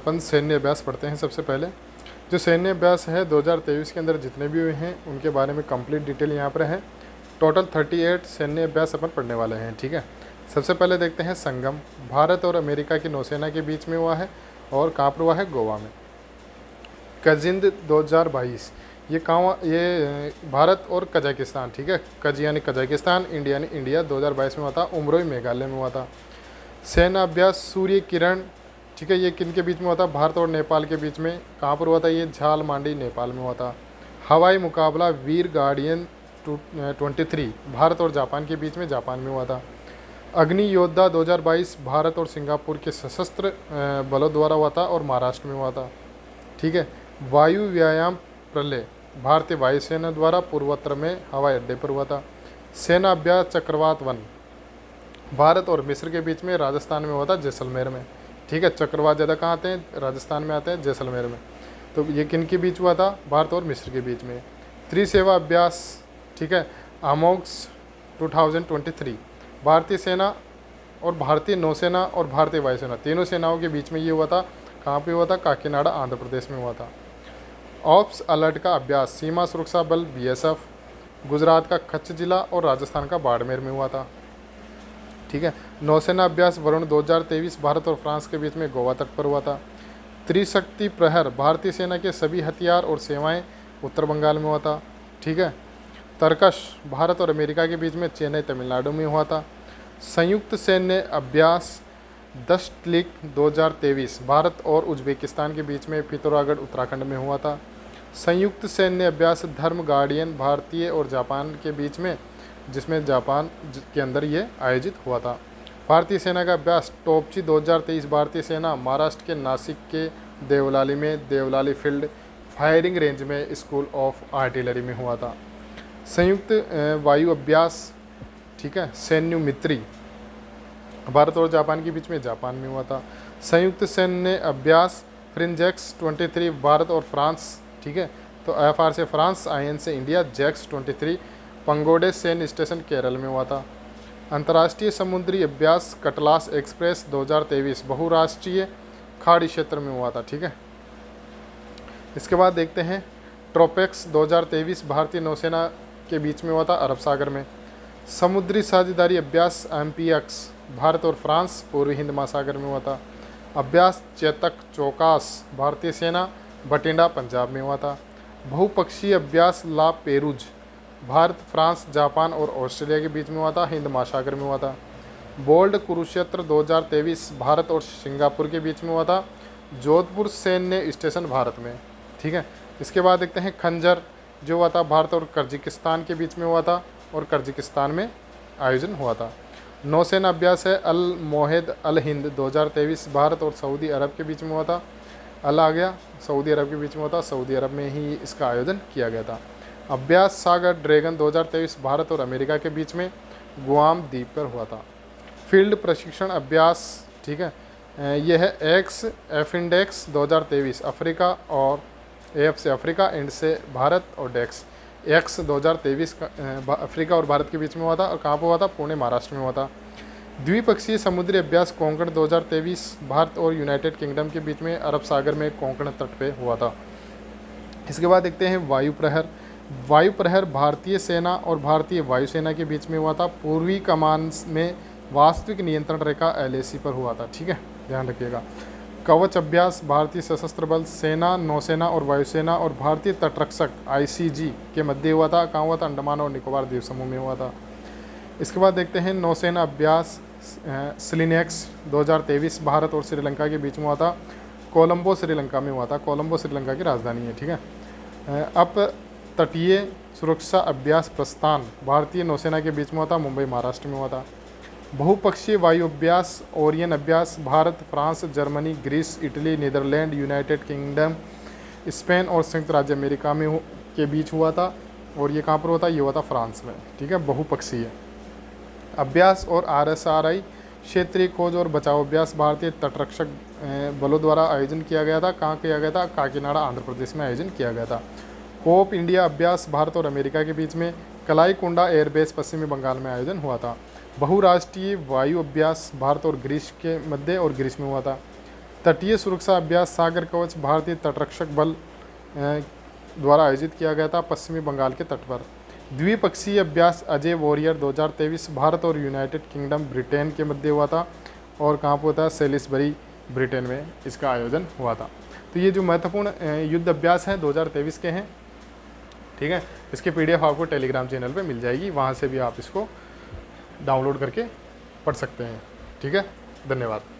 अपन सैन्य अभ्यास पढ़ते हैं। सबसे पहले जो सैन्य अभ्यास है 2023 के अंदर जितने भी हुए हैं उनके बारे में कंप्लीट डिटेल यहाँ पर है। टोटल 38 सैन्य अभ्यास अपन पढ़ने वाले हैं, ठीक है। सबसे पहले देखते हैं संगम, भारत और अमेरिका की नौसेना के बीच में हुआ है और कहाँ पर हुआ है, गोवा में। कजिंद 2022, ये कहाँ, ये भारत और कजाकिस्तान, ठीक है। कज यानी कजाकिस्तान, इंडिया यानी इंडिया, 2022 में हुआ था। उमरोई मेघालय में हुआ था। सैन्य अभ्यास सूर्य किरण, ठीक है, ये किन के बीच में हुआ था, भारत और नेपाल के बीच में। कहाँ पर हुआ था, ये झाल मांडी नेपाल में हुआ था। हवाई मुकाबला वीर गार्डियन 23 भारत और जापान के बीच में, जापान में हुआ था। अग्नि योद्धा 2022 भारत और सिंगापुर के सशस्त्र बलों द्वारा हुआ था और महाराष्ट्र में हुआ था, ठीक है। वायु व्यायाम प्रलय भारतीय वायुसेना द्वारा पूर्वोत्तर में हवाई अड्डे पर हुआ था। सेना अभ्यास चक्रवात वन भारत और मिस्र के बीच में, राजस्थान में हुआ था, जैसलमेर में, ठीक है। चक्रवात ज़्यादा कहाँ आते हैं, राजस्थान में आते हैं, जैसलमेर में। तो ये किन के बीच हुआ था, भारत और मिस्र के बीच में। त्रिसेवा अभ्यास, ठीक है, आमोक्स 2023 भारतीय सेना और भारतीय नौसेना और भारतीय वायुसेना तीनों सेनाओं के बीच में ये हुआ था। कहाँ पे हुआ था, काकीनाडा आंध्र प्रदेश में हुआ था। ऑप्स अलर्ट का अभ्यास सीमा सुरक्षा बल BSF गुजरात का कच्छ जिला और राजस्थान का बाड़मेर में हुआ था, ठीक है। नौसेना अभ्यास वरुण 2023 भारत और फ्रांस के बीच में गोवा तट पर हुआ था। त्रिशक्ति प्रहर भारतीय सेना के सभी हथियार और सेवाएं उत्तर बंगाल में हुआ था, ठीक है। तरकश भारत और अमेरिका के बीच में चेन्नई तमिलनाडु में हुआ था। संयुक्त सैन्य अभ्यास दशलिक 2023 भारत और उज्बेकिस्तान के बीच में पिथौरागढ़ उत्तराखंड में हुआ था। संयुक्त सैन्य अभ्यास धर्म गार्डियन भारतीय और जापान के बीच में, जिसमें जापान के अंदर ये आयोजित हुआ था। भारतीय सेना का अभ्यास टोपची 2023 भारतीय सेना महाराष्ट्र के नासिक के देवलाली में देवलाली फील्ड फायरिंग रेंज में स्कूल ऑफ आर्टिलरी में हुआ था। संयुक्त वायु अभ्यास, ठीक है, सैन्युमित्री भारत और जापान के बीच में, जापान में हुआ था। संयुक्त सैन्य अभ्यास फ्रिंजेक्स 23 भारत और फ्रांस, ठीक है। तो IFR से फ्रांस, IN से इंडिया, जैक्स 23 पंगोडे सैन्य स्टेशन केरल में हुआ था। अंतर्राष्ट्रीय समुद्री अभ्यास कटलास एक्सप्रेस 2023 बहुराष्ट्रीय खाड़ी क्षेत्र में हुआ था, ठीक है। इसके बाद देखते हैं ट्रोपेक्स 2023 भारतीय नौसेना के बीच में हुआ था, अरब सागर में। समुद्री साझेदारी अभ्यास MPX भारत और फ्रांस पूर्वी हिंद महासागर में हुआ था। अभ्यास चेतक चौकास भारतीय सेना बठिंडा पंजाब में हुआ था। बहुपक्षीय अभ्यास ला पेरूज भारत, फ्रांस, जापान और ऑस्ट्रेलिया के बीच में हुआ था, हिंद महासागर में हुआ था। बोल्ड कुरुक्षेत्र 2023 भारत और सिंगापुर के बीच में हुआ था, जोधपुर सैन्य स्टेशन भारत में, ठीक है। इसके बाद देखते हैं खंजर, जो हुआ था भारत और कर्जिकिस्तान के बीच में हुआ था और कर्जिकिस्तान में आयोजन हुआ था। नौसेना अभ्यास है अल मोहेद अल हिंद 2023 भारत और सऊदी अरब के बीच में हुआ था। अल आ गया, सऊदी अरब के बीच में हुआ था, सऊदी अरब में ही इसका आयोजन किया गया था। अभ्यास सागर ड्रैगन 2023 भारत और अमेरिका के बीच में गुआम द्वीप पर हुआ था। फील्ड प्रशिक्षण अभ्यास, ठीक है, यह है एफिंडेक्स 2023 अफ्रीका और AF से अफ्रीका, एंड से भारत और डेक्स एक्स 2023 अफ्रीका और भारत के बीच में हुआ था और कहाँ पर हुआ था, पुणे महाराष्ट्र में हुआ था। द्विपक्षीय समुद्री अभ्यास कोंकण 2023 भारत और यूनाइटेड किंगडम के बीच में, अरब सागर में कोंकण तट पे हुआ था। इसके बाद देखते हैं वायु प्रहर। वायु प्रहर भारतीय सेना और भारतीय वायुसेना के बीच में हुआ था, पूर्वी कमान में वास्तविक नियंत्रण रेखा LAC पर हुआ था, ठीक है, ध्यान रखिएगा। कवच अभ्यास भारतीय सशस्त्र बल सेना, नौसेना और वायुसेना और भारतीय तटरक्षक ICG के मध्य हुआ था। कहाँ हुआ था, अंडमान और निकोबार द्वीप समूह में हुआ था। इसके बाद देखते हैं नौसेना अभ्यास स्लिनेक्स 2023 भारत और श्रीलंका के बीच में हुआ था, कोलंबो श्रीलंका में हुआ था। कोलंबो श्रीलंका की राजधानी है, ठीक है। अप तटीय सुरक्षा अभ्यास प्रस्थान भारतीय नौसेना के बीच में हुआ था, मुंबई महाराष्ट्र में हुआ था। बहुपक्षीय वायु अभ्यास ओरियन अभ्यास Bharat, France, Germany, Greece, Italy, Netherland, United Kingdom, Spain और संयुक्त राज्य अमेरिका में के बीच हुआ था और ये कहाँ पर हुआ था, ये हुआ था फ्रांस में, ठीक है, बहुपक्षीय अभ्यास। और RSRI क्षेत्रीय खोज और बचाव अभ्यास भारतीय तटरक्षक बलों द्वारा आयोजन किया गया था। कहाँ किया गया था, काकीनाडा आंध्र प्रदेश में आयोजन किया गया था। कोप इंडिया अभ्यास भारत और अमेरिका के बीच में कलाईकुंडा एयरबेस पश्चिमी बंगाल में आयोजन हुआ था। बहुराष्ट्रीय वायु अभ्यास भारत और ग्रीस के मध्य और ग्रीस में हुआ था। तटीय सुरक्षा अभ्यास सागर कवच भारतीय तटरक्षक बल द्वारा आयोजित किया गया था पश्चिमी बंगाल के तट पर। द्विपक्षीय अभ्यास अजय वॉरियर 2023 भारत और यूनाइटेड किंगडम ब्रिटेन के मध्य हुआ था और कहाँ पर होता है, सेलिसबरी ब्रिटेन में इसका आयोजन हुआ था। तो ये जो महत्वपूर्ण युद्ध अभ्यास हैं 2023 के हैं, ठीक है। इसकी PDF आपको टेलीग्राम चैनल पे मिल जाएगी, वहाँ से भी आप इसको डाउनलोड करके पढ़ सकते हैं, ठीक है। धन्यवाद।